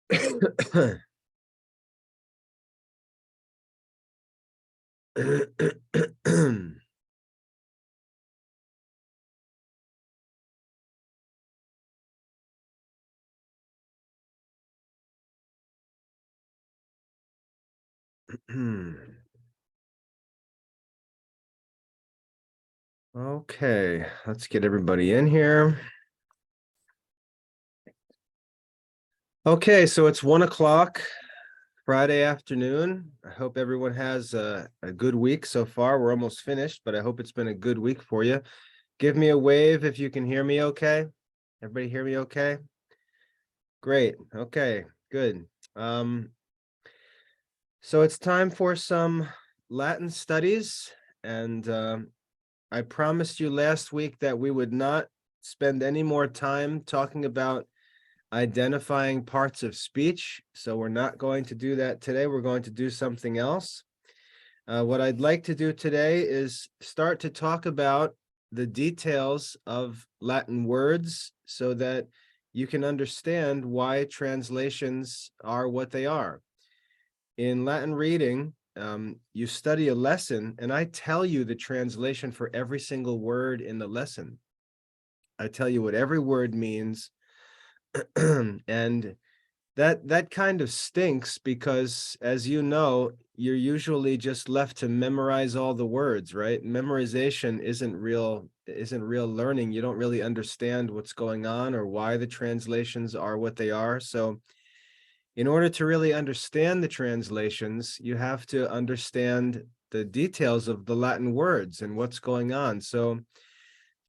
Okay, let's get everybody in here. Okay, so it's 1 o'clock Friday afternoon. I hope everyone has a good week so far. We're almost finished, but I hope it's been a good week for you. Give me a wave if you can hear me okay. Everybody hear me okay? Great. Okay, good. So it's time for some Latin studies, and I promised you last week that we would not spend any more time talking about identifying parts of speech. So we're not going to do that today. We're going to do something else. What I'd like to do today is start to talk about the details of Latin words so that you can understand why translations are what they are. In Latin reading, you study a lesson, and I tell you the translation for every single word in the lesson. I tell you what every word means, and that kind of stinks because, as you know, you're usually just left to memorize all the words, right? Memorization isn't real learning. You don't really understand what's going on or why the translations are what they are. So in order to really understand the translations, you have to understand the details of the Latin words and what's going on. So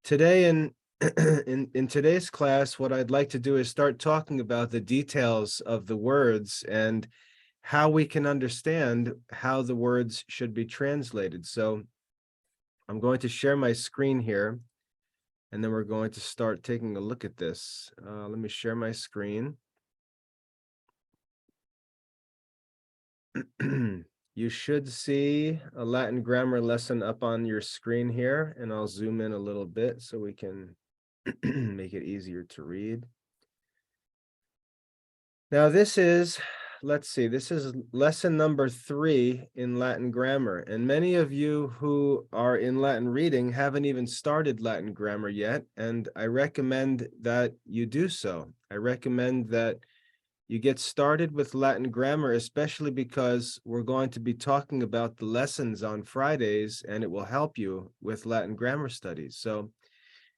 today in in today's class, what I'd like to do is start talking about the details of the words and how we can understand how the words should be translated. So I'm going to share my screen here, and then we're going to start taking a look at this. Let me share my screen. You should see a Latin grammar lesson up on your screen here, and I'll zoom in a little bit so we can make it easier to read. Now this is, let's see, this is lesson number 3 in Latin grammar, and many of you who are in Latin reading haven't even started Latin grammar yet, and I recommend that you do so. I recommend that you get started with Latin grammar, especially because we're going to be talking about the lessons on Fridays, and it will help you with Latin grammar studies. So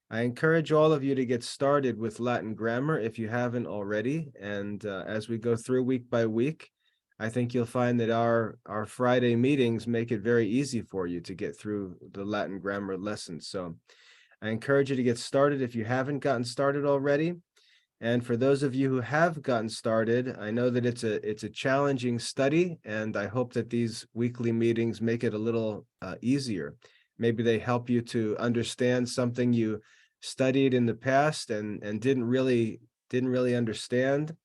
I encourage all of you to get started with Latin grammar if you haven't already. And as we go through week by week, I think you'll find that our Friday meetings make it very easy for you to get through the Latin grammar lessons. So I encourage you to get started if you haven't gotten started already. And for those of you who have gotten started, I know that it's a challenging study, and I hope that these weekly meetings make it a little easier. Maybe they help you to understand something you studied in the past and didn't really understand.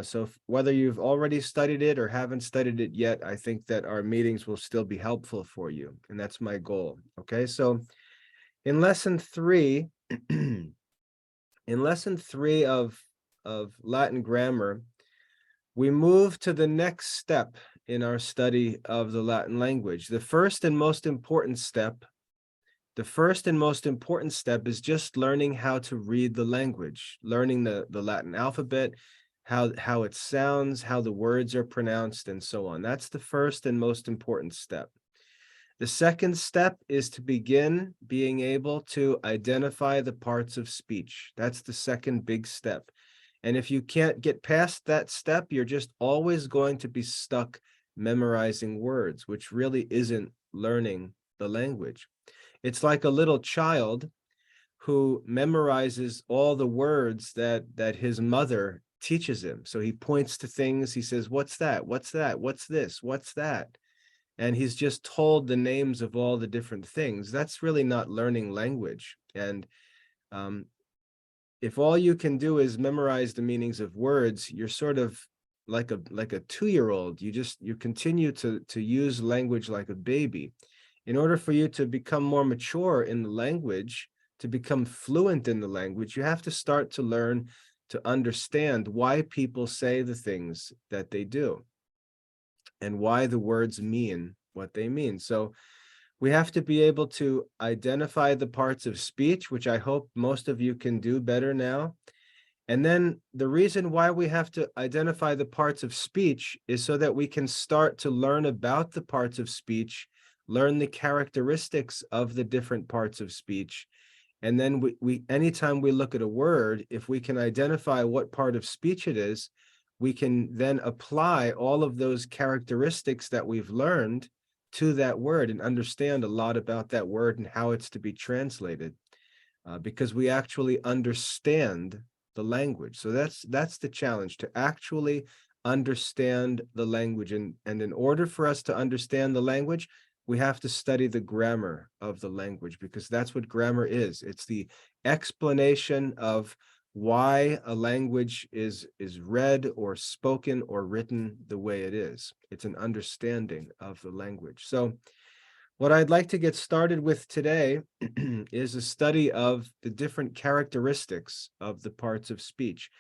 So whether you've already studied it or haven't studied it yet, I think that our meetings will still be helpful for you, and that's my goal. Okay, so in lesson 3. In lesson 3 of Latin grammar, we move to the next step in our study of the Latin language. The first and most important step is just learning how to read the language, learning the Latin alphabet, how it sounds, how the words are pronounced, and so on. That's the first and most important step. The second step is to begin being able to identify the parts of speech. That's the second big step. And if you can't get past that step, you're just always going to be stuck memorizing words, which really isn't learning the language. It's like a little child who memorizes all the words that his mother teaches him. So he points to things, he says, "What's that? What's that? What's this? What's that?" And he's just told the names of all the different things. That's really not learning language. And if all you can do is memorize the meanings of words, you're sort of like a 2-year-old. You continue to use language like a baby. In order for you to become more mature in the language, to become fluent in the language, you have to start to learn to understand why people say the things that they do and why the words mean what they mean. So we have to be able to identify the parts of speech, which I hope most of you can do better now. And then the reason why we have to identify the parts of speech is so that we can start to learn about the parts of speech, learn the characteristics of the different parts of speech. And then we anytime we look at a word, if we can identify what part of speech it is, we can then apply all of those characteristics that we've learned to that word and understand a lot about that word and how it's to be translated, because we actually understand the language. So that's the challenge, to actually understand the language. And in order for us to understand the language, we have to study the grammar of the language, because that's what grammar is. It's the explanation of why a language is read or spoken or written the way it is. It's an understanding of the language. So what I'd like to get started with today is a study of the different characteristics of the parts of speech.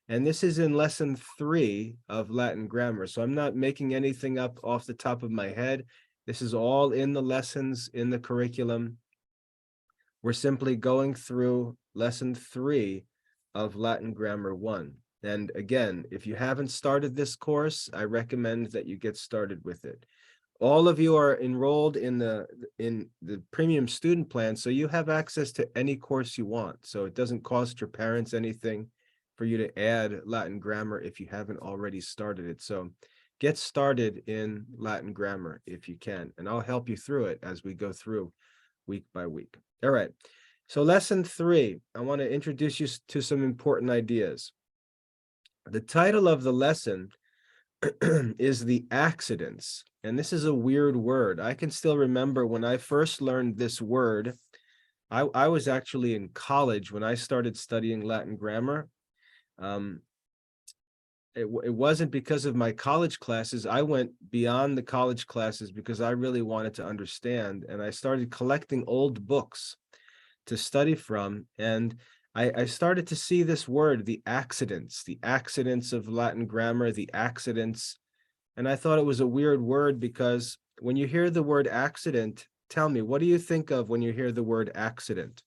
And this is in lesson 3 of Latin grammar. So I'm not making anything up off the top of my head. This is all in the lessons in the curriculum. We're simply going through lesson 3 of Latin Grammar 1. And again, if you haven't started this course, I recommend that you get started with it. All of you are enrolled in the premium student plan, so you have access to any course you want. So it doesn't cost your parents anything for you to add Latin grammar if you haven't already started it. So get started in Latin grammar if you can, and I'll help you through it as we go through week by week. All right. So lesson 3, I want to introduce you to some important ideas. The title of the lesson is the accidents. And this is a weird word. I can still remember when I first learned this word. I was actually in college when I started studying Latin grammar. It wasn't because of my college classes. I went beyond the college classes because I really wanted to understand. And I started collecting old books to study from. And I started to see this word, the accidents of Latin grammar, the accidents. And I thought it was a weird word, because when you hear the word accident, tell me, what do you think of when you hear the word accident?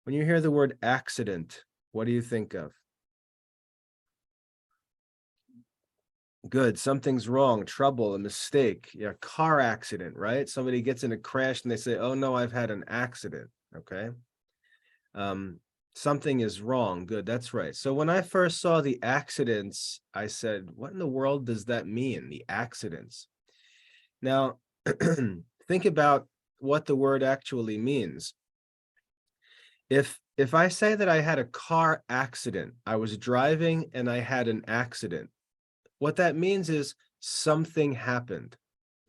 When you hear the word accident, what do you think of? Good, something's wrong, trouble, a mistake, yeah, car accident, right? Somebody gets in a crash and they say, oh no, I've had an accident, okay? Something is wrong, good, that's right. So when I first saw the accidents, I said, what in the world does that mean, the accidents? Now, think about what the word actually means. If I say that I had a car accident, I was driving and I had an accident, what that means is something happened.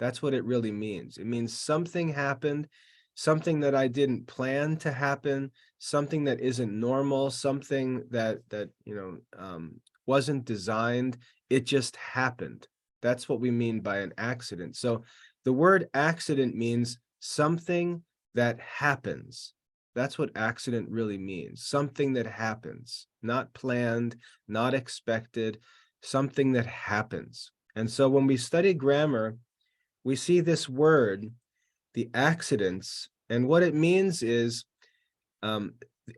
That's what it really means. It means something happened, something that I didn't plan to happen, something that isn't normal, something that wasn't designed. It just happened. That's what we mean by an accident. So the word accident means something that happens. That's what accident really means. Something that happens, not planned, not expected, something that happens. And so when we study grammar, we see this word, the accidents, and what it means is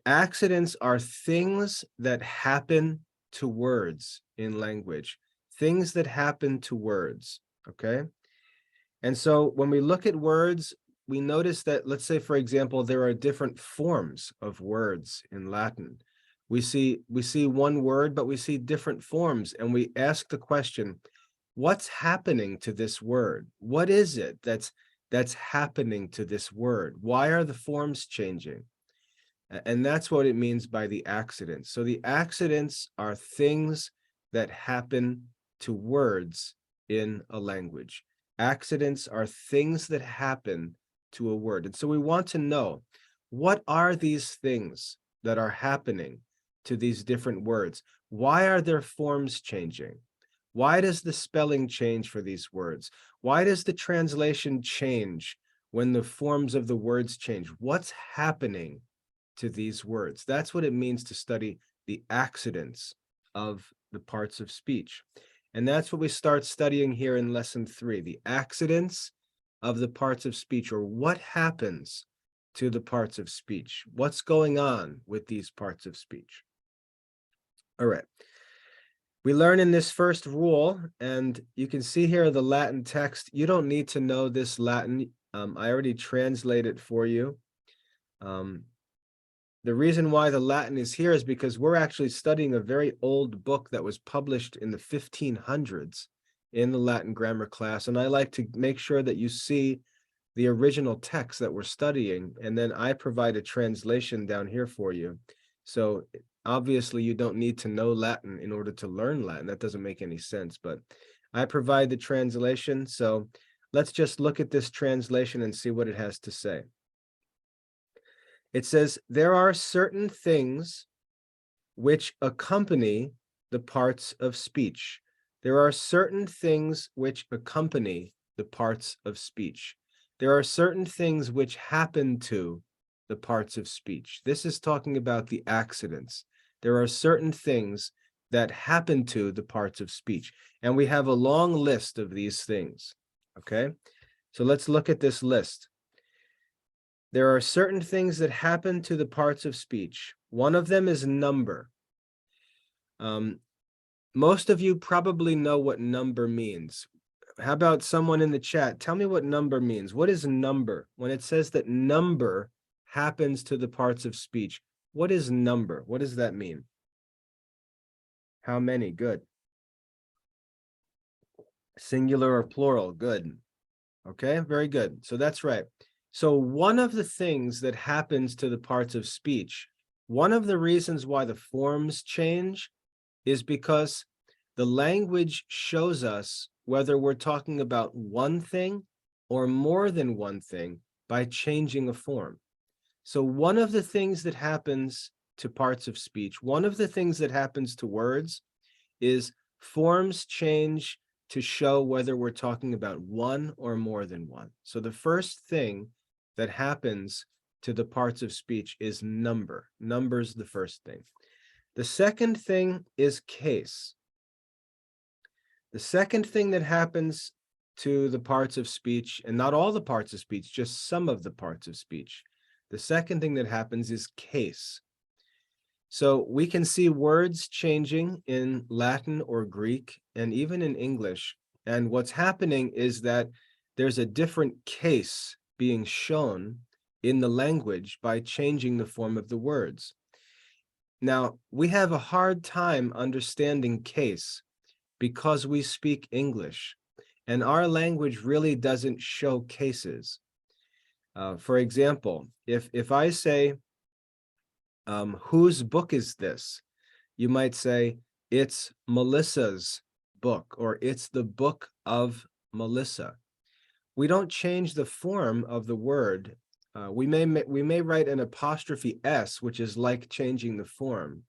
accidents are things that happen to words in language, things that happen to words, okay? And so when we look at words, we notice that, let's say, for example, there are different forms of words in Latin. We see one word, but we see different forms, and we ask the question, what's happening to this word? What is it that's happening to this word? Why are the forms changing? And that's what it means by the accidents. So the accidents are things that happen to words in a language. Accidents are things that happen to a word. And so we want to know, what are these things that are happening to these different words? Why are their forms changing? Why does the spelling change for these words? Why does the translation change when the forms of the words change? What's happening to these words? That's what it means to study the accidents of the parts of speech. And that's what we start studying here in lesson 3, the accidents of the parts of speech, or what happens to the parts of speech. What's going on with these parts of speech? All right. We learn in this first rule, and you can see here the Latin text. You don't need to know this Latin. I already translate it for you. The reason why the Latin is here is because we're actually studying a very old book that was published in the 1500s in the Latin grammar class, and I like to make sure that you see the original text that we're studying, and then I provide a translation down here for you. So obviously you don't need to know Latin in order to learn Latin. That doesn't make any sense, but I provide the translation. So let's just look at this translation and see what it has to say. It says, there are certain things which accompany the parts of speech. There are certain things which accompany the parts of speech. There are certain things which happen to the parts of speech. This is talking about the accidents. There are certain things that happen to the parts of speech. And we have a long list of these things, okay? So let's look at this list. There are certain things that happen to the parts of speech. One of them is number. Most of you probably know what number means. How about someone in the chat? Tell me what number means. What is number? When it says that number happens to the parts of speech, what is number? What does that mean? How many? Good. Singular or plural? Good. Okay, very good. So that's right. So one of the things that happens to the parts of speech, one of the reasons why the forms change is because the language shows us whether we're talking about one thing or more than one thing by changing a form. So one of the things that happens to parts of speech, one of the things that happens to words is forms change to show whether we're talking about one or more than one. So the first thing that happens to the parts of speech is number. Number's the first thing. The second thing is case. The second thing that happens to the parts of speech, and not all the parts of speech, just some of the parts of speech, the second thing that happens is case. So we can see words changing in Latin or Greek and even in English. And what's happening is that there's a different case being shown in the language by changing the form of the words. Now, we have a hard time understanding case because we speak English, and our language really doesn't show cases. For example, if I say, whose book is this? You might say, it's Melissa's book, or it's the book of Melissa. We don't change the form of the word. We may write an apostrophe S, which is like changing the form,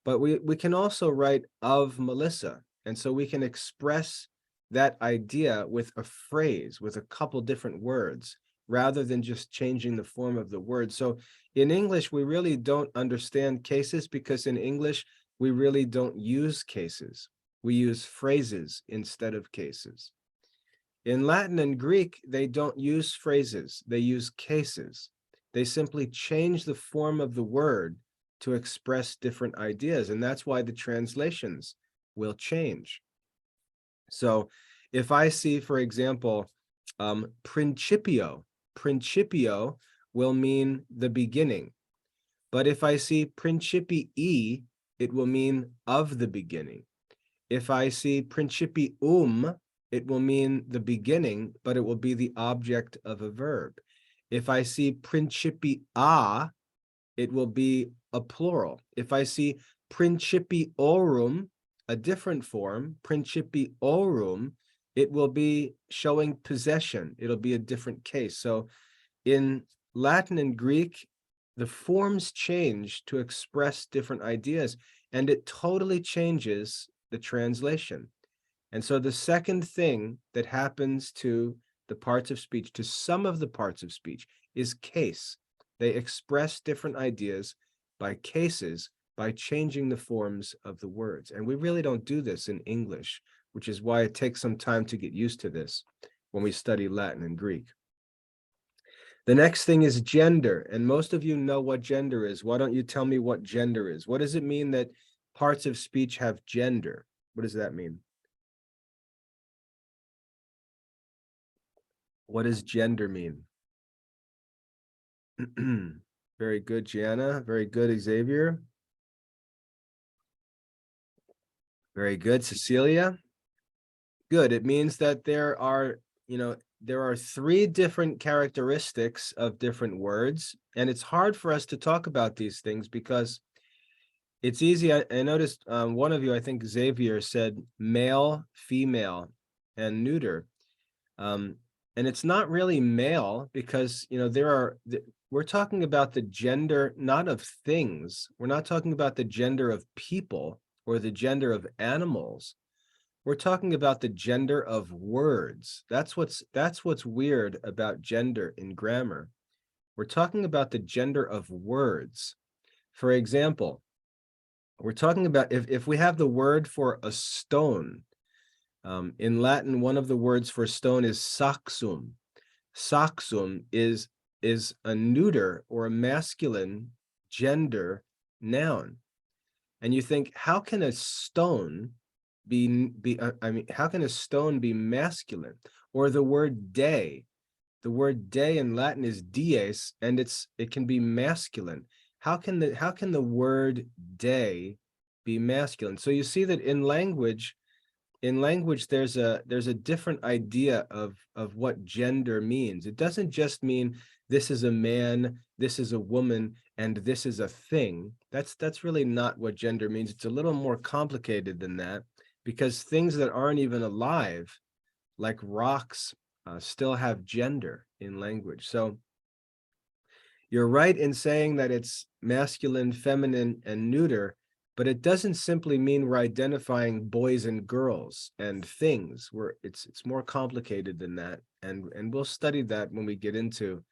but we can also write of Melissa. And so we can express that idea with a phrase, with a couple different words, rather than just changing the form of the word. So in English, we really don't understand cases because in English, we really don't use cases. We use phrases instead of cases. In Latin and Greek, they don't use phrases, they use cases. They simply change the form of the word to express different ideas, and that's why the translations will change. So if I see, for example, principio, principio will mean the beginning. But if I see principii, it will mean of the beginning. If I see principium, it will mean the beginning, but it will be the object of a verb. If I see principia, it will be a plural. If I see principiorum, a different form, principiorum, it will be showing possession. It'll be a different case. So in Latin and Greek, the forms change to express different ideas, and it totally changes the translation. And so the second thing that happens to the parts of speech, to some of the parts of speech, is case. They express different ideas by cases by changing the forms of the words. And we really don't do this in English, which is why it takes some time to get used to this when we study Latin and Greek. The next thing is gender, and most of you know what gender is. Why don't you tell me what gender is? What does it mean that parts of speech have gender? What does that mean? What does gender mean? Very good, Gianna. Very good, Xavier. Very good, Cecilia. Good. It means that there are, there are three different characteristics of different words, and it's hard for us to talk about these things because it's easy. I noticed one of you, I think Xavier, said male, female, and neuter. And it's not really male because, we're talking about the gender, not of things. We're not talking about the gender of people or the gender of animals. We're talking about the gender of words. That's what's weird about gender in grammar. We're talking about the gender of words. For example, we're talking about if we have the word for a stone, in Latin, one of the words for stone is saxum. Saxum is a neuter or a masculine gender noun. And you think, how can a stone how can a stone be masculine? Or the word day. The word day in Latin is dies, and it can be masculine. How can the word day be masculine? So you see that in language, there's a different idea of what gender means. It doesn't just mean this is a man, this is a woman, and this is a thing. That's really not what gender means. It's a little more complicated than that, because things that aren't even alive, like rocks, still have gender in language. So you're right in saying that it's masculine, feminine, and neuter, but it doesn't simply mean we're identifying boys and girls and things. It's more complicated than that, and we'll study that when we get into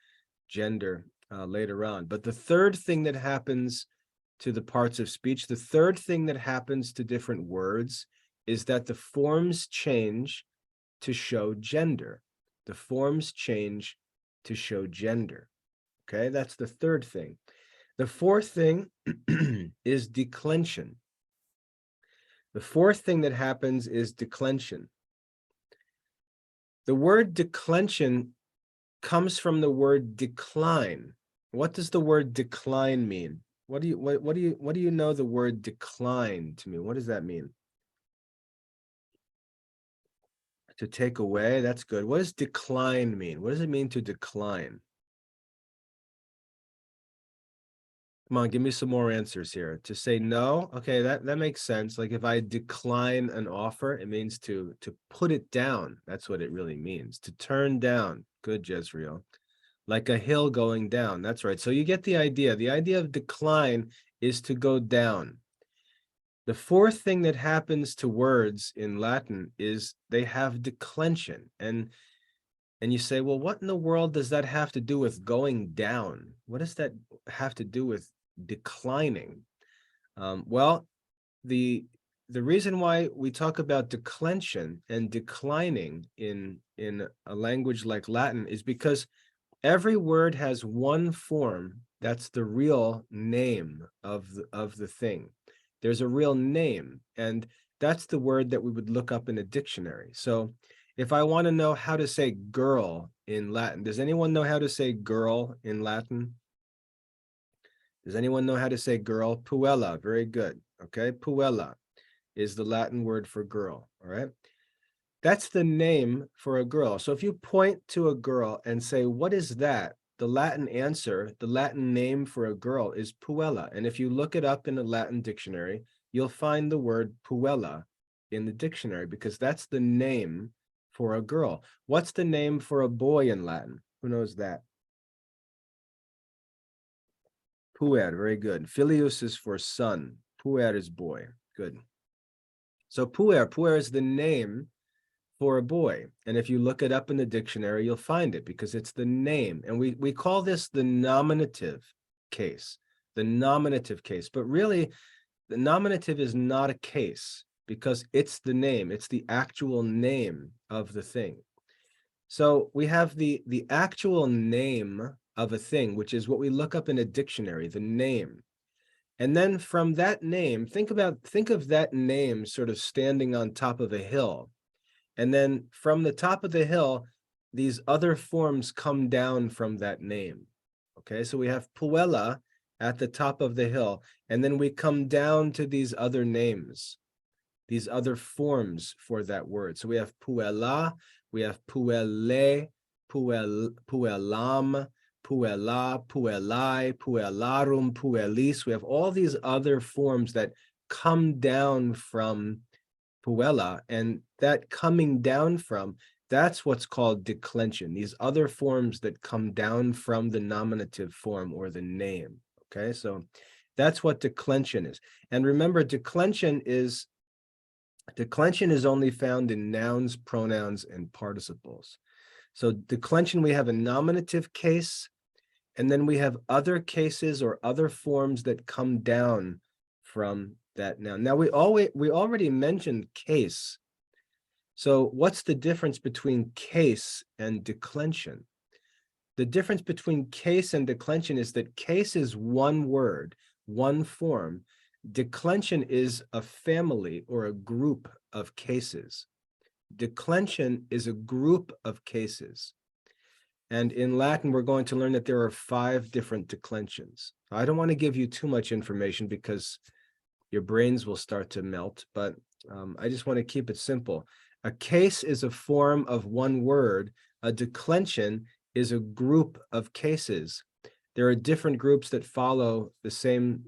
gender later on. But the third thing that happens to the parts of speech, the third thing that happens to different words, is that the forms change to show gender. The forms change to show gender. Okay, that's the third thing. The fourth thing is declension. The fourth thing that happens is declension. The word declension comes from the word decline. What does the word decline mean? What do you know the word decline to mean? What does that mean? To take away, that's good. What does decline mean? What does it mean to decline? Come on, give me some more answers here. To say no, okay, that makes sense. Like if I decline an offer, it means to put it down. That's what it really means. To turn down. Good, Jezreel. Like a hill going down. That's right. So you get the idea. The idea of decline is to go down. The fourth thing that happens to words in Latin is they have declension. And you say, well, what in the world does that have to do with going down? What does that have to do with declining? Well, the reason why we talk about declension and declining in a language like Latin is because every word has one form that's the real name of the thing. There's a real name, and that's the word that we would look up in a dictionary. So if I want to know how to say girl in Latin, does anyone know how to say girl in Latin? Does anyone know how to say girl? Puella, very good. Okay, puella is the Latin word for girl, all right? That's the name for a girl. So if you point to a girl and say, what is that? The Latin answer, the Latin name for a girl is puella. And if you look it up in a Latin dictionary, you'll find the word puella in the dictionary because that's the name for a girl. What's the name for a boy in Latin? Who knows that? Puer, very good. Filius is for son. Puer is boy. Good. So puer is the name for a boy. And if you look it up in the dictionary, you'll find it because it's the name. And we call this the nominative case. the nominative case. But really, the nominative is not a case because it's the name, it's the actual name of the thing. So we have the actual name of a thing, which is what we look up in a dictionary, the name. And then from that name, think of that name sort of standing on top of a hill. And then from the top of the hill, these other forms come down from that name. Okay, so we have Puella at the top of the hill, and then we come down to these other names, these other forms for that word. So we have Puella, we have Puelle, Puellam, Puella, Puellai, Puellarum, Puellis. We have all these other forms that come down from Puella, and that coming down from, that's what's called declension, these other forms that come down from the nominative form or the name. Okay, so that's what declension is. And remember, declension is only found in nouns, pronouns, and participles. So declension, we have a nominative case, and then we have other cases or other forms that come down from that noun. Now we already mentioned case. So what's the difference between case and declension? The difference between case and declension is that case is one word, one form. Declension is a family or a group of cases. Declension is a group of cases. And in Latin, we're going to learn that there are 5 different declensions. I don't want to give you too much information because your brains will start to melt, but I just want to keep it simple. A case is a form of one word. A declension is a group of cases. There are different groups that follow the same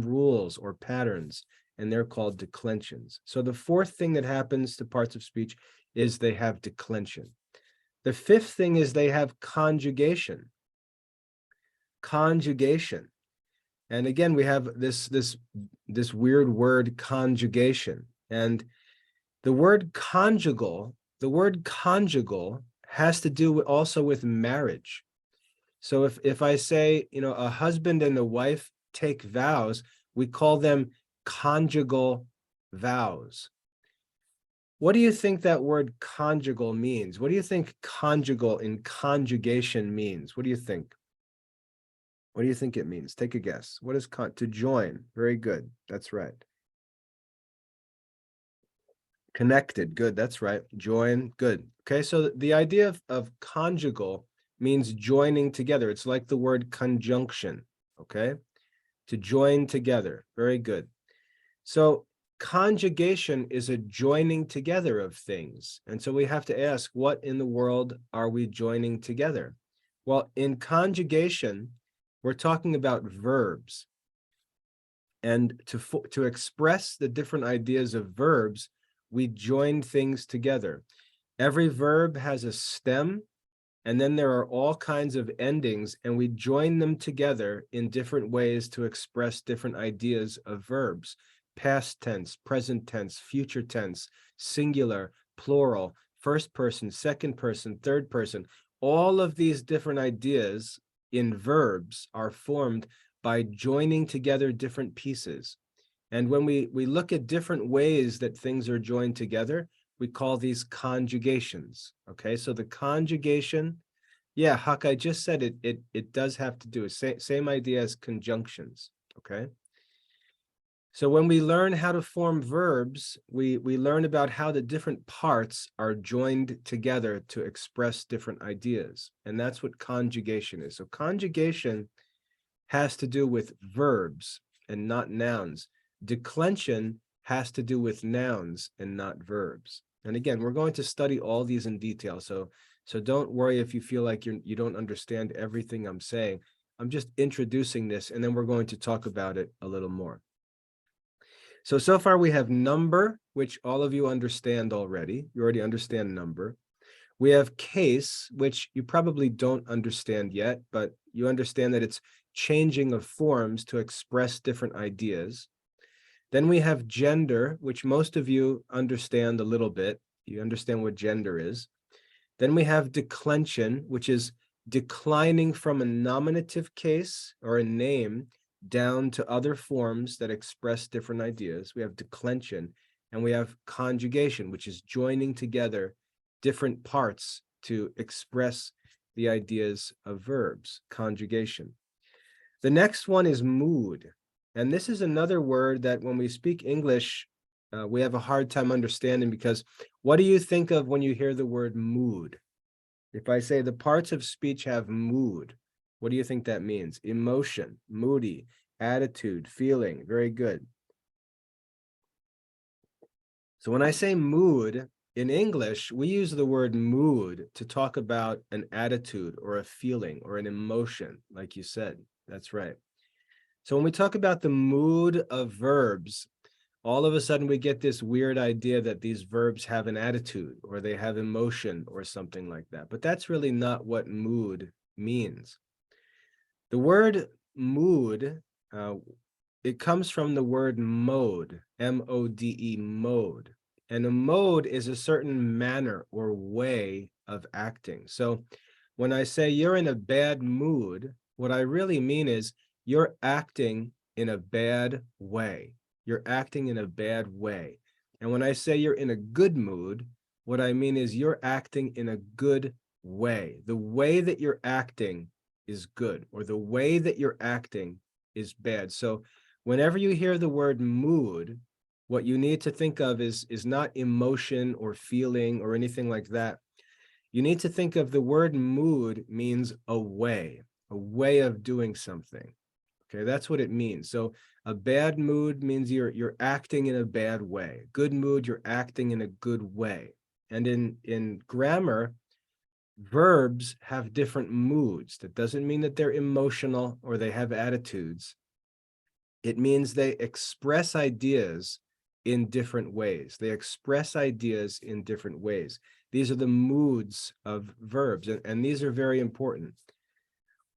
rules or patterns, and they're called declensions. So the 4th thing that happens to parts of speech is they have declension. The 5th thing is they have conjugation. Conjugation. And again, we have this weird word conjugation. And the word conjugal has to do also with marriage. So if I say, a husband and a wife take vows, we call them conjugal vows. What do you think that word conjugal means? What do you think conjugal in conjugation means? What do you think? What do you think it means? Take a guess. What is to join? Very good. That's right. Connected. Good. That's right. Join. Good. Okay. So the idea of conjugal means joining together. It's like the word conjunction. Okay. To join together. Very good. So conjugation is a joining together of things. And so we have to ask, what in the world are we joining together? Well, in conjugation, we're talking about verbs. And to express the different ideas of verbs, we join things together. Every verb has a stem, and then there are all kinds of endings, and we join them together in different ways to express different ideas of verbs. Past tense, present tense, future tense, singular, plural, first person, second person, third person. All of these different ideas in verbs are formed by joining together different pieces. And when we look at different ways that things are joined together, we call these conjugations. Okay, so the conjugation, yeah, Huck, I just said it does have to do with same idea as conjunctions. Okay. So when we learn how to form verbs, we learn about how the different parts are joined together to express different ideas. And that's what conjugation is. So conjugation has to do with verbs and not nouns. Declension has to do with nouns and not verbs. And again, we're going to study all these in detail. So don't worry if you feel like you don't understand everything I'm saying. I'm just introducing this, and then we're going to talk about it a little more. So far we have number, which all of you understand already. You already understand number. We have case, which you probably don't understand yet, but you understand that it's changing of forms to express different ideas. Then we have gender, which most of you understand a little bit. You understand what gender is. Then we have declension, which is declining from a nominative case or a name down to other forms that express different ideas. We have declension, and we have conjugation, which is joining together different parts to express the ideas of verbs, conjugation. The next one is mood. And this is another word that when we speak English, we have a hard time understanding, because what do you think of when you hear the word mood? If I say the parts of speech have mood, what do you think that means? Emotion, moody, attitude, feeling. Very good. So when I say mood, in English, we use the word mood to talk about an attitude or a feeling or an emotion, like you said. That's right. So when we talk about the mood of verbs, all of a sudden we get this weird idea that these verbs have an attitude or they have emotion or something like that. But that's really not what mood means. The word mood, it comes from the word mode, M-O-D-E, mode. And a mode is a certain manner or way of acting. So when I say you're in a bad mood, what I really mean is you're acting in a bad way. You're acting in a bad way. And when I say you're in a good mood, what I mean is you're acting in a good way. The way that you're acting is good, or the way that you're acting is bad. So whenever you hear the word mood, what you need to think of is not emotion or feeling or anything like that. You need to think of the word mood means a way of doing something. Okay, that's what it means. So a bad mood means you're acting in a bad way. Good mood, you're acting in a good way. And in grammar, verbs have different moods. That doesn't mean that they're emotional or they have attitudes. It means they express ideas in different ways. They express ideas in different ways. These are the moods of verbs, and these are very important.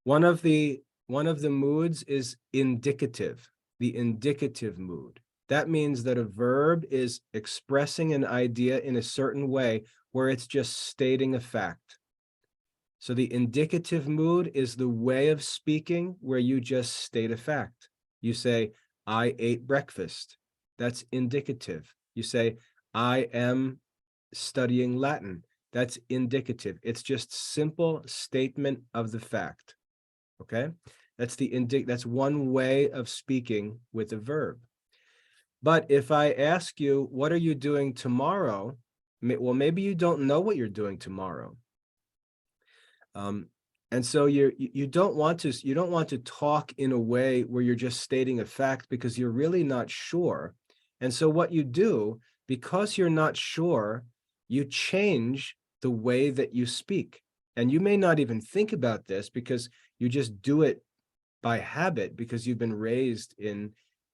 One of the moods is indicative, the indicative mood. That means that a verb is expressing an idea in a certain way where it's just stating a fact. So the indicative mood is the way of speaking where you just state a fact. You say, I ate breakfast. That's indicative. You say, I am studying Latin. That's indicative. It's just simple statement of the fact. Okay? That's one way of speaking with a verb. But if I ask you, what are you doing tomorrow? Well, maybe you don't know what you're doing tomorrow. And so you don't want to talk in a way where you're just stating a fact because you're really not sure. And so what you do, because you're not sure, you change the way that you speak. And you may not even think about this because you just do it by habit because you've been raised in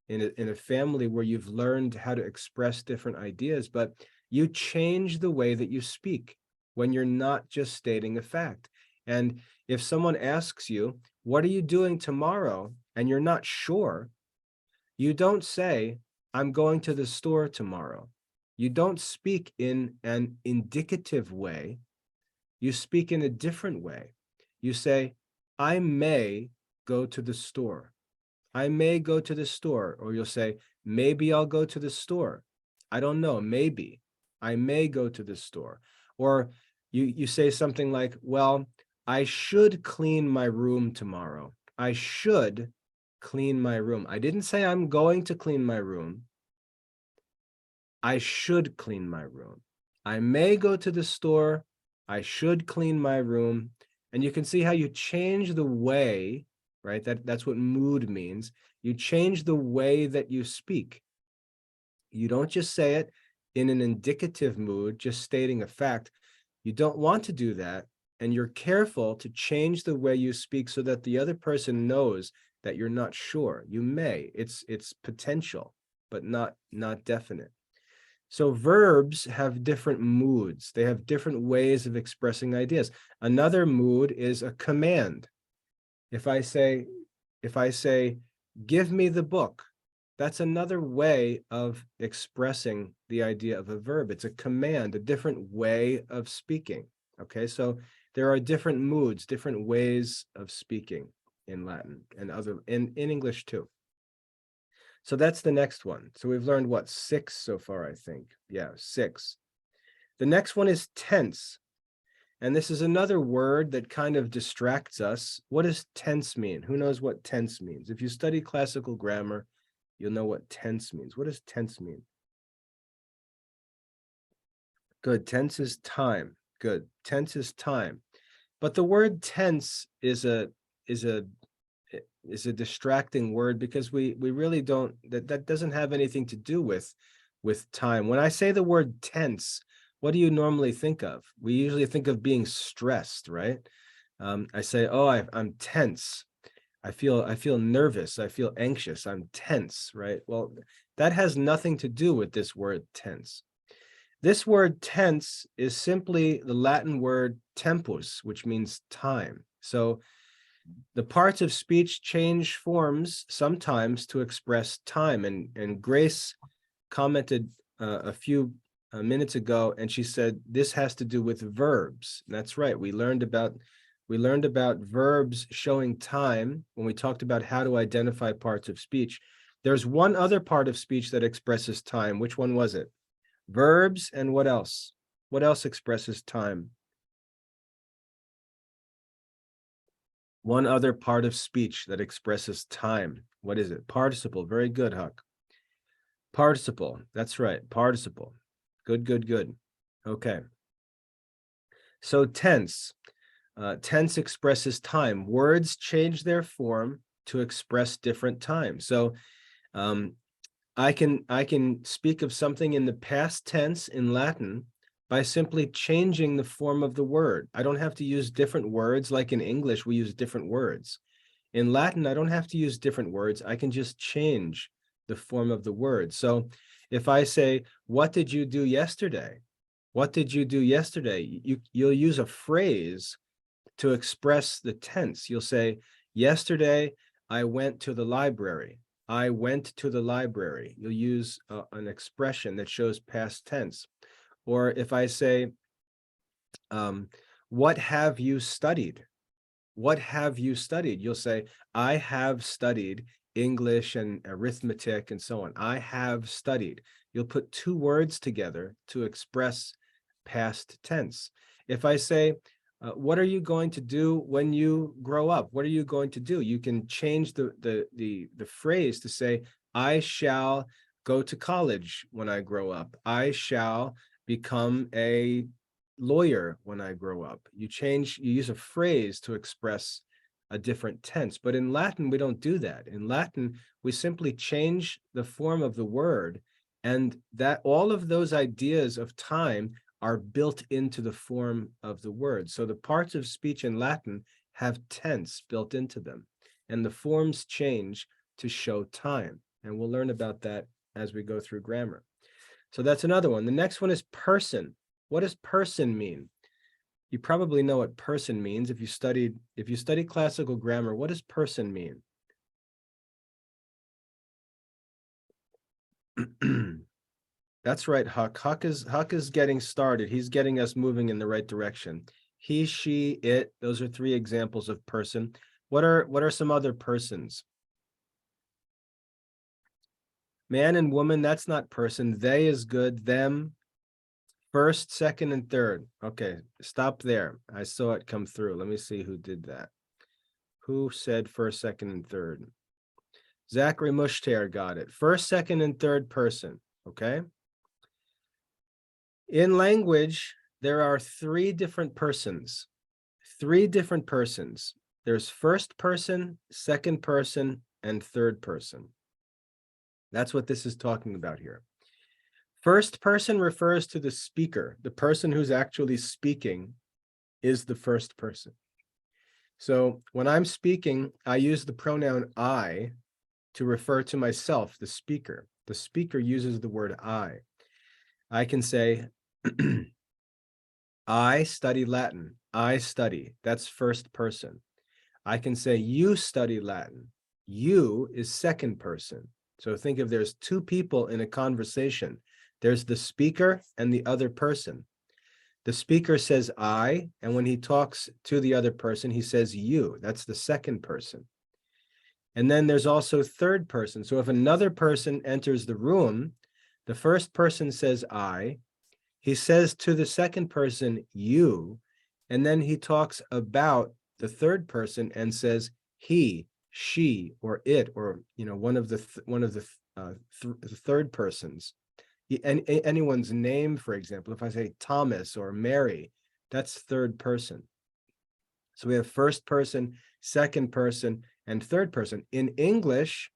a family where you've learned how to express different ideas, but you change the way that you speak when you're not just stating a fact. And if someone asks you, what are you doing tomorrow? And you're not sure, you don't say, I'm going to the store tomorrow. You don't speak in an indicative way. You speak in a different way. You say, I may go to the store. I may go to the store. Or you'll say, maybe I'll go to the store. I don't know, maybe. I may go to the store. Or you say something like, well, I should clean my room tomorrow. I should clean my room. I didn't say I'm going to clean my room. I should clean my room. I may go to the store. I should clean my room. And you can see how you change the way, right? That's what mood means. You change the way that you speak. You don't just say it in an indicative mood, just stating a fact. You don't want to do that. And you're careful to change the way you speak so that the other person knows that you're not sure. You may. It's potential, but not definite. So verbs have different moods. They have different ways of expressing ideas. Another mood is a command. If I say, give me the book, that's another way of expressing the idea of a verb. It's a command, a different way of speaking. Okay, so there are different moods, different ways of speaking in Latin and in English too. So that's the next one. So we've learned what, 6 so far, I think. Yeah, 6. The next one is tense. And this is another word that kind of distracts us. What does tense mean? Who knows what tense means? If you study classical grammar, you'll know what tense means. What does tense mean? Good. Tense is time. Good. Tense is time. But the word tense is a distracting word because we really don't, that doesn't have anything to do with time. When I say the word tense, what do you normally think of? We usually think of being stressed, right? I say, oh, I'm tense. I feel nervous. I feel anxious. I'm tense, right? Well, that has nothing to do with this word tense. This word tense is simply the Latin word tempus, which means time. So the parts of speech change forms sometimes to express time. And Grace commented a few minutes ago, and she said this has to do with verbs. And that's right. We learned about verbs showing time when we talked about how to identify parts of speech. There's one other part of speech that expresses time. Which one was it? Verbs, and what else? What else expresses time? One other part of speech that expresses time. What is it? Participle. Very good, Huck. Participle. That's right. Participle. Good, good, good. Okay. So tense. Tense expresses time. Words change their form to express different times. So I can speak of something in the past tense in Latin by simply changing the form of the word. I don't have to use different words like in English we use different words. In Latin, I don't have to use different words. I can just change the form of the word. So if I say, what did you do yesterday? What did you do yesterday? You'll use a phrase to express the tense. You'll say, yesterday I went to the library. I went to the library. You'll use an expression that shows past tense. Or if I say, what have you studied? What have you studied? You'll say, I have studied English and arithmetic and so on. I have studied. You'll put two words together to express past tense. If I say, what are you going to do when you grow up? What are you going to do? You can change the phrase to say, I shall go to college when I grow up. I shall become a lawyer when I grow up. You use a phrase to express a different tense. But in Latin, we don't do that. In Latin, we simply change the form of the word, and that all of those ideas of time are built into the form of the word. So the parts of speech in Latin have tense built into them, and the forms change to show time. And we'll learn about that as we go through grammar. So that's another one. The next one is person. What does person mean? You probably know what person means if you study classical grammar. What does person mean? That's right, Huck. Huck is getting started. He's getting us moving in the right direction. He, she, it, those are 3 examples of person. What are some other persons? Man and woman, that's not person. They is good. Them, first, second, and third. Okay, stop there. I saw it come through. Let me see who did that. Who said first, second, and third? Zachary Mushtair got it. First, second, and third person. Okay. In language, there are 3 different persons. 3 different persons. There's first person, second person, and third person. That's what this is talking about here. First person refers to the speaker. The person who's actually speaking is the first person. So when I'm speaking, I use the pronoun I to refer to myself, the speaker. The speaker uses the word I. I can say, I study Latin. I study. That's first person. I can say, you study Latin. You is second person. So think of there's 2 people in a conversation. There's the speaker and the other person. The speaker says I, and when he talks to the other person, he says you. That's the second person. And then there's also third person. So if another person enters the room, the first person says I, he says to the second person, you, and then he talks about the third person and says he, she, or it, or one of the third persons. Anyone's name, for example, if I say Thomas or Mary, that's third person. So we have first person, second person, and third person. In English,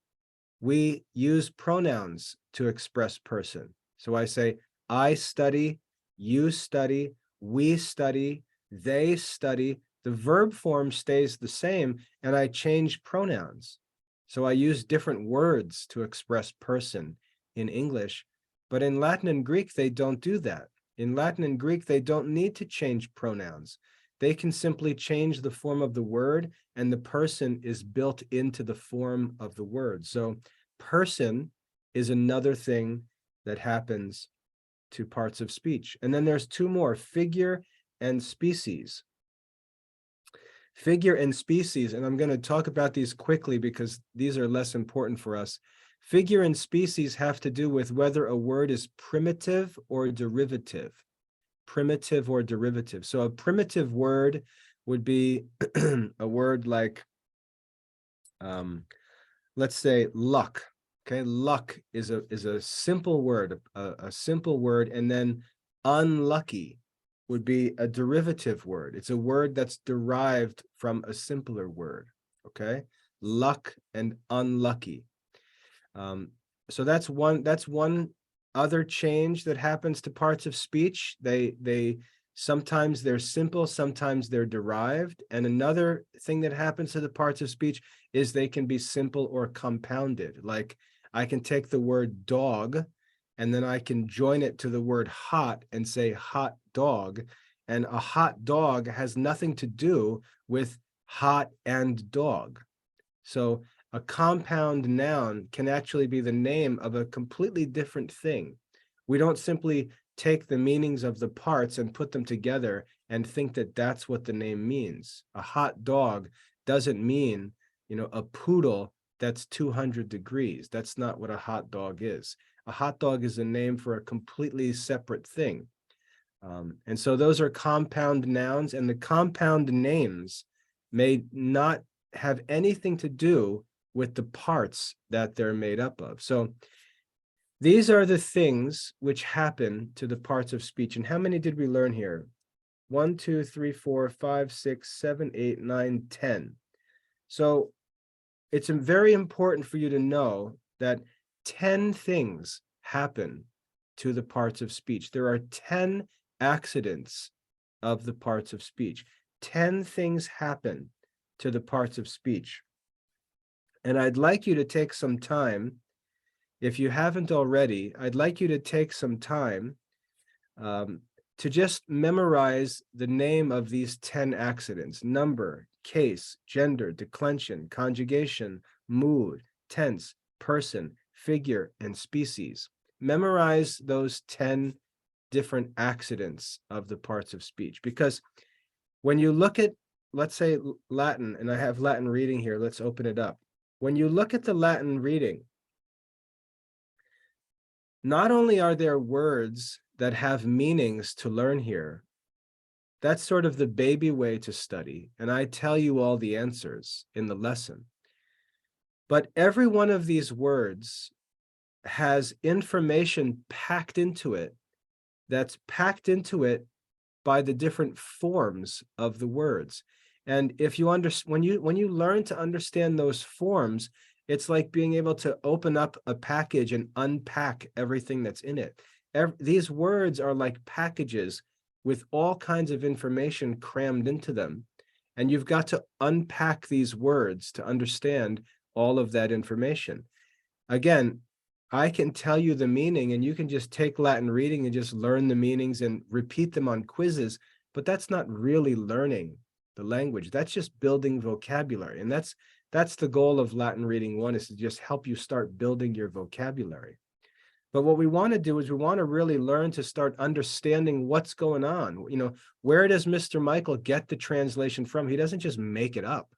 we use pronouns to express person. So I say, I study, you study, we study, they study. The verb form stays the same, and I change pronouns. So I use different words to express person in English, but in Latin and Greek, they don't do that. In Latin and Greek, they don't need to change pronouns. They can simply change the form of the word, and the person is built into the form of the word. So person is another thing that happens to parts of speech. And then there's two more, figure and species. Figure and species, and I'm going to talk about these quickly because these are less important for us. Figure and species have to do with whether a word is primitive or derivative. Primitive or derivative. So a primitive word would be a word like, let's say luck. Okay, luck is a simple word, a simple word, and then unlucky would be a derivative word. It's a word that's derived from a simpler word. Okay, luck and unlucky. So that's one other change that happens to parts of speech. They sometimes they're simple, sometimes they're derived. And another thing that happens to the parts of speech is they can be simple or compounded. Like I can take the word dog and then I can join it to the word hot and say hot dog. And a hot dog has nothing to do with hot and dog. So a compound noun can actually be the name of a completely different thing. We don't simply take the meanings of the parts and put them together and think that that's what the name means. A hot dog doesn't mean, a poodle that's 200 degrees. That's not what a hot dog is. A hot dog is a name for a completely separate thing. And so those are compound nouns, and the compound names may not have anything to do with the parts that they're made up of. So these are the things which happen to the parts of speech. And how many did we learn here? 1, 2, 3, 4, 5, 6, 7, 8, 9, 10. So it's very important for you to know that 10 things happen to the parts of speech. There are 10 accidents of the parts of speech. 10 things happen to the parts of speech. And I'd like you to take some time, if you haven't already, I'd like you to take some time to just memorize the name of these 10 accidents: number, case, gender, declension, conjugation, mood, tense, person, figure, and species. Memorize those 10 different accidents of the parts of speech, because when you look at, let's say, Latin, and I have Latin reading here, let's open it up. When you look at the Latin reading, not only are there words that have meanings to learn here, that's sort of the baby way to study, and I tell you all the answers in the lesson. But every one of these words has information packed into it that's packed into it by the different forms of the words. And if you when you learn to understand those forms, it's like being able to open up a package and unpack everything that's in it. These words are like packages with all kinds of information crammed into them. And you've got to unpack these words to understand all of that information. Again, I can tell you the meaning, and you can just take Latin reading and just learn the meanings and repeat them on quizzes, but that's not really learning the language. That's just building vocabulary. And that's the goal of Latin Reading 1, is to just help you start building your vocabulary. But what we want to do is we want to really learn to start understanding what's going on. Where does Mr. Michael get the translation from? He doesn't just make it up.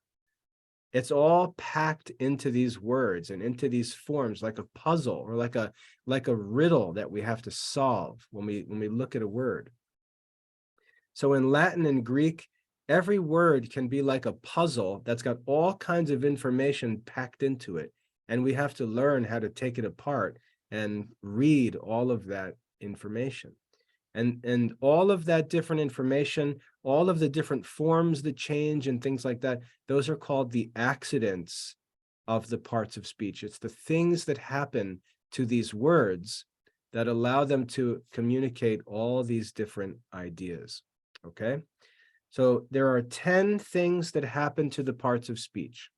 It's all packed into these words and into these forms like a puzzle or like a riddle that we have to solve when we look at a word. So in Latin and Greek, every word can be like a puzzle that's got all kinds of information packed into it. And we have to learn how to take it apart and read all of that information. And all of that different information, all of the different forms that change and things like that, those are called the accidents of the parts of speech. It's the things that happen to these words that allow them to communicate all these different ideas. Okay, so there are 10 things that happen to the parts of speech.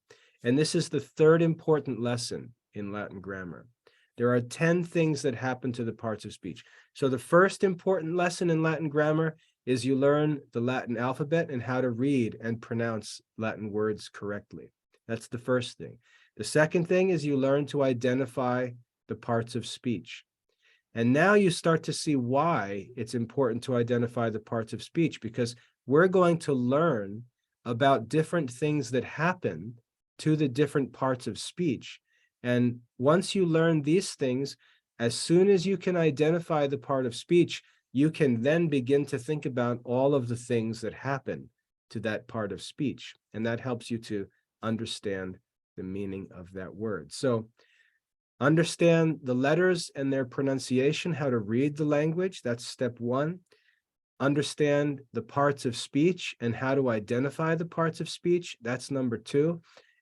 And this is the third important lesson in Latin grammar. There are 10 things that happen to the parts of speech. So the first important lesson in Latin grammar is you learn the Latin alphabet and how to read and pronounce Latin words correctly. That's the first thing. The second thing is you learn to identify the parts of speech. And now you start to see why it's important to identify the parts of speech, because we're going to learn about different things that happen to the different parts of speech. And once you learn these things, as soon as you can identify the part of speech, you can then begin to think about all of the things that happen to that part of speech. And that helps you to understand the meaning of that word. So understand the letters and their pronunciation, how to read the language. That's step one. Understand the parts of speech and how to identify the parts of speech. That's number two.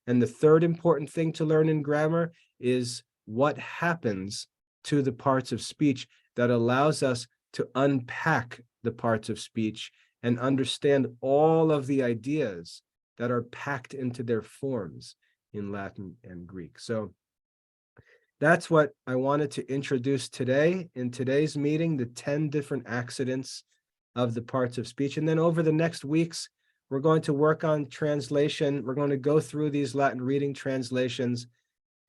And the third important thing to learn in grammar is what happens to the parts of speech that allows us to unpack the parts of speech and understand all of the ideas that are packed into their forms in Latin and Greek. So that's what I wanted to introduce today in today's meeting, the 10 different accidents of the parts of speech. And then over the next weeks, we're going to work on translation. We're going to go through these Latin reading translations,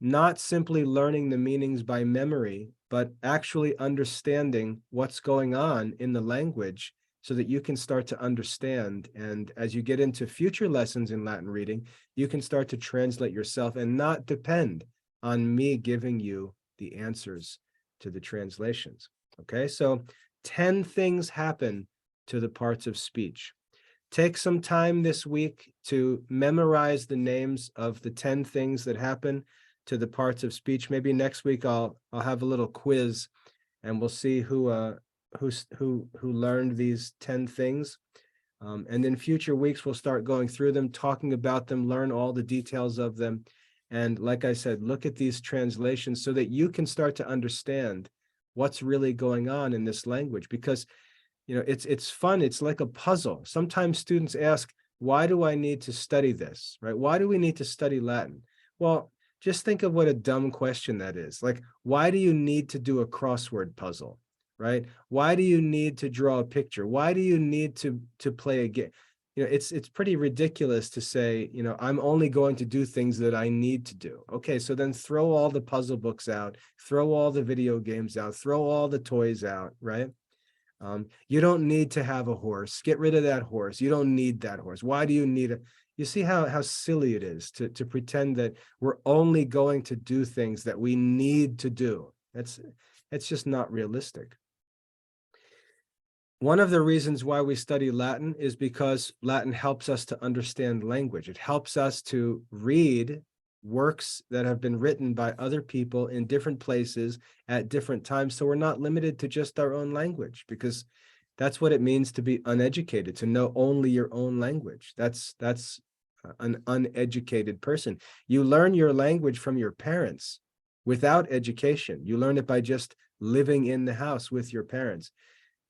not simply learning the meanings by memory, but actually understanding what's going on in the language so that you can start to understand. And as you get into future lessons in Latin reading, you can start to translate yourself and not depend on me giving you the answers to the translations. Okay, so 10 things happen to the parts of speech. Take some time this week to memorize the names of the 10 things that happen to the parts of speech. Maybe next week I'll have a little quiz and we'll see who learned these 10 things. And in future weeks, we'll start going through them, talking about them, learn all the details of them. And like I said, look at these translations so that you can start to understand what's really going on in this language, because it's fun. It's like a puzzle. Sometimes students ask, why do I need to study this, right? Why do we need to study Latin? Well, just think of what a dumb question that is. Like, why do you need to do a crossword puzzle, right? Why do you need to draw a picture? Why do you need to play a game? It's pretty ridiculous to say, I'm only going to do things that I need to do. Okay, so then throw all the puzzle books out, throw all the video games out, throw all the toys out, right? You don't need to have a horse. Get rid of that horse. You don't need that horse. Why do you need it? You see how silly it is to pretend that we're only going to do things that we need to do. It's just not realistic. One of the reasons why we study Latin is because Latin helps us to understand language. It helps us to read works that have been written by other people in different places at different times. So we're not limited to just our own language, because that's what it means to be uneducated, to know only your own language. That's an uneducated person. You learn your language from your parents without education. You learn it by just living in the house with your parents.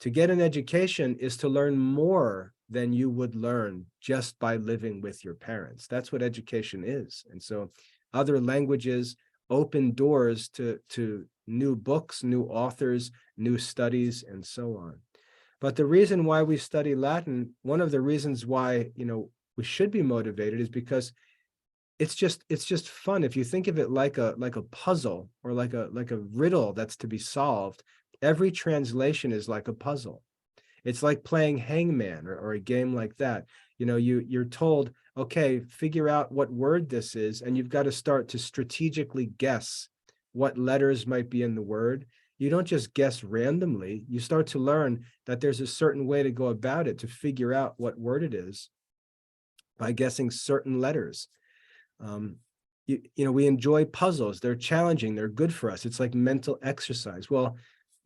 To get an education is to learn more than you would learn just by living with your parents. That's what education is. And so other languages open doors to new books, new authors, new studies, and so on. But the reason why we study Latin, one of the reasons why, we should be motivated, is because it's just fun. If you think of it like a puzzle or like a riddle that's to be solved, every translation is like a puzzle. It's like playing hangman or a game like that. You're told, okay, figure out what word this is, and you've got to start to strategically guess what letters might be in the word. You don't just guess randomly. You start to learn that there's a certain way to go about it to figure out what word it is by guessing certain letters. We enjoy puzzles. They're challenging. They're good for us. It's like mental exercise. Well,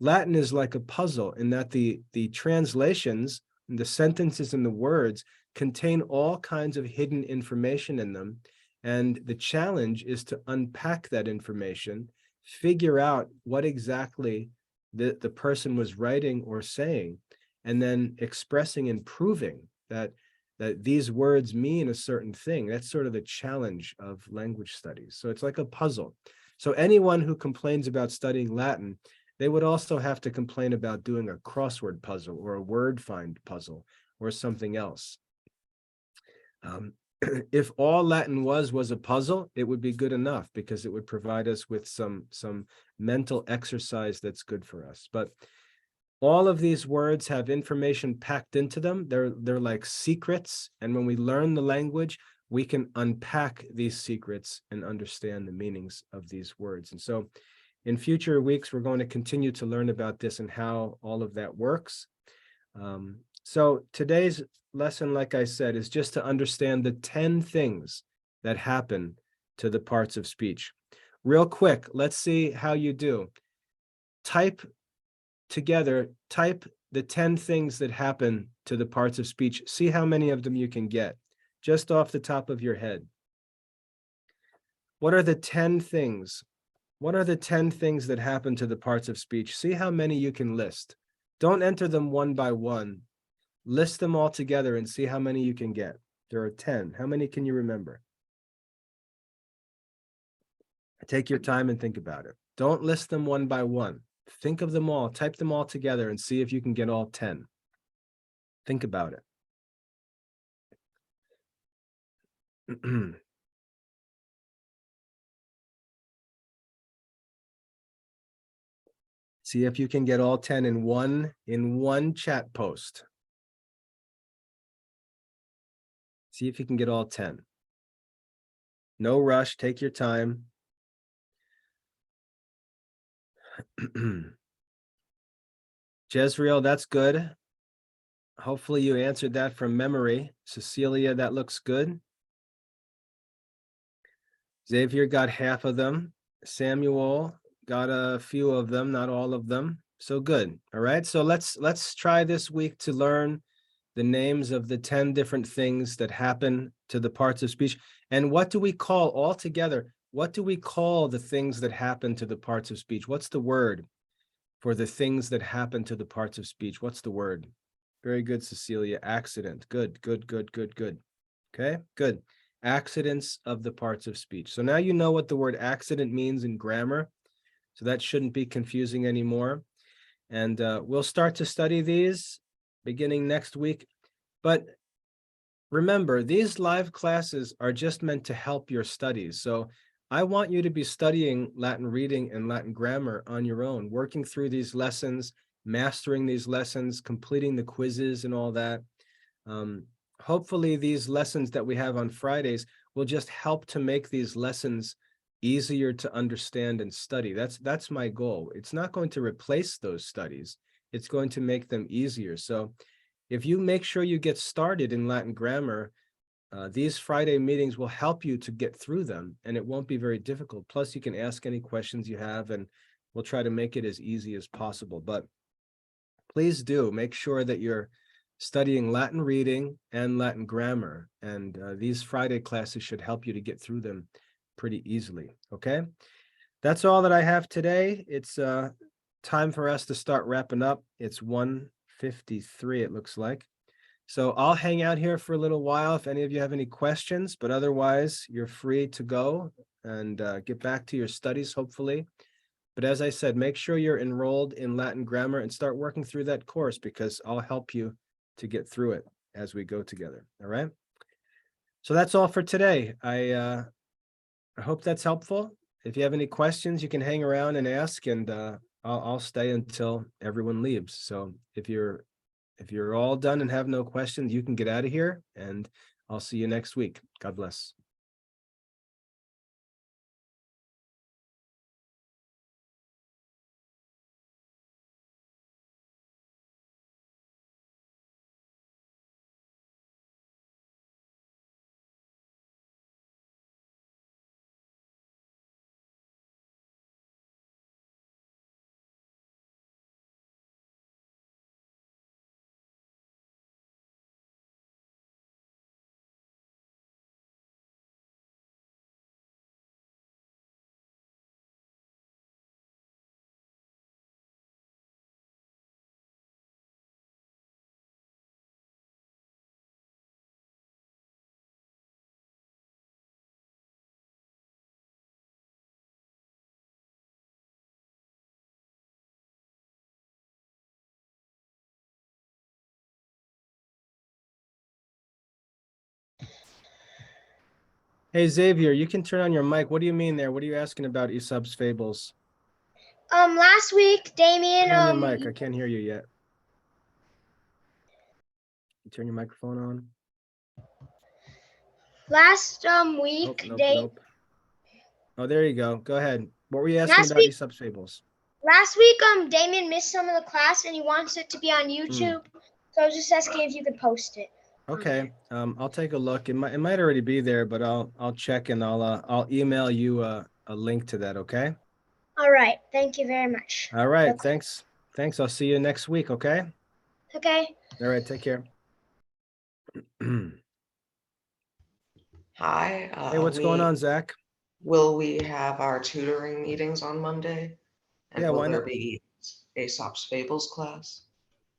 Latin is like a puzzle in that the translations, the sentences and the words contain all kinds of hidden information in them. And the challenge is to unpack that information, figure out what exactly the person was writing or saying, and then expressing and proving that these words mean a certain thing. That's sort of the challenge of language studies. So it's like a puzzle. So anyone who complains about studying Latin, they would also have to complain about doing a crossword puzzle or a word find puzzle or something else. If all Latin was a puzzle, it would be good enough because it would provide us with some mental exercise that's good for us. But all of these words have information packed into them. They're like secrets. And when we learn the language, we can unpack these secrets and understand the meanings of these words. And so in future weeks, we're going to continue to learn about this and how all of that works. So today's lesson, like I said, is just to understand the 10 things that happen to the parts of speech. Real quick, let's see how you do. Type the 10 things that happen to the parts of speech. See how many of them you can get, just off the top of your head. What are the 10 things? What are the 10 things that happen to the parts of speech? See how many you can list. Don't enter them one by one. List them all together and see how many you can get. There are 10. How many can you remember? Take your time and think about it. Don't list them one by one. Think of them all, type them all together and see if you can get all 10. Think about it. See if you can get all 10 in one chat post. See if you can get all 10. No rush, take your time. Jezreel, that's good. Hopefully you answered that from memory. Cecilia, that looks good. Xavier got half of them. Samuel got a few of them, not all of them. So good. All right. So let's try this week to learn the names of the 10 different things that happen to the parts of speech. And what do we call all together? What do we call the things that happen to the parts of speech? What's the word for the things that happen to the parts of speech? What's the word? Very good, Cecilia. Accident. Good. Okay, good. Accidents of the parts of speech. So now you know what the word accident means in grammar. So that shouldn't be confusing anymore. And we'll start to study these beginning next week. But remember, these live classes are just meant to help your studies. So I want you to be studying Latin reading and Latin grammar on your own, working through these lessons, mastering these lessons, completing the quizzes and all that. Hopefully these lessons that we have on Fridays will just help to make these lessons easier to understand and study. That's my goal. It's not going to replace those studies. It's going to make them easier. So if you make sure you get started in Latin grammar, these Friday meetings will help you to get through them, and it won't be very difficult. Plus, you can ask any questions you have, and we'll try to make it as easy as possible. But please do make sure that you're studying Latin reading and Latin grammar, and these Friday classes should help you to get through them pretty easily. Okay, that's all that I have today. It's time for us to start wrapping up. It's 1:53, it looks like. So I'll hang out here for a little while if any of you have any questions, but otherwise you're free to go and get back to your studies, hopefully. But as I said, make sure you're enrolled in Latin grammar and start working through that course, because I'll help you to get through it as we go together. All right. So that's all for today. I hope that's helpful. If you have any questions, you can hang around and ask, and I'll stay until everyone leaves. So if if you're all done and have no questions, you can get out of here, and I'll see you next week. God bless. Hey, Xavier, you can turn on your mic. What do you mean there? What are you asking about Aesop's fables? Last week, Damien, Turn on your mic. I can't hear you yet. Turn your microphone on. last week, Oh, nope. Oh, there you go. Go ahead. What were you asking Last about week- Aesop's fables? last week, Damien missed some of the class and he wants it to be on YouTube. So I was just asking if you could post it. Okay. I'll take a look. It might already be there, but I'll check and I'll email you a link to that. Okay. All right. Thank you very much. All right. Okay. Thanks. I'll see you next week. Okay. Okay. All right. Take care. Hi. Hey, what's going on, Zach? Will we have our tutoring meetings on Monday? And Yeah, will why there not? be Aesop's Fables class?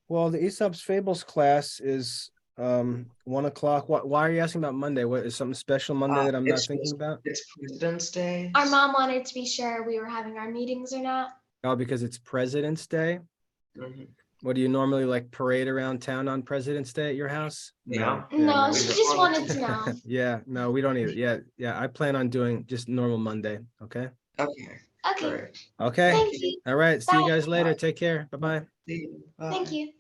Well, the Aesop's Fables class is 1 o'clock. Why are you asking about Monday? What is something special Monday that I'm not thinking about? It's President's Day. Our mom wanted to be sure we were having our meetings or not. Oh, because it's President's Day? Mhm. What do you normally like parade around town on President's Day at your house? Yeah. No, we she just just wanted wanted to know. Yeah, no, we don't either. Yeah, I plan on doing just normal Monday. Okay. Okay. Okay, Great. Okay. thank you. All right. See you Bye. guys later. Take care. Bye-bye. See you. Bye. Thank you.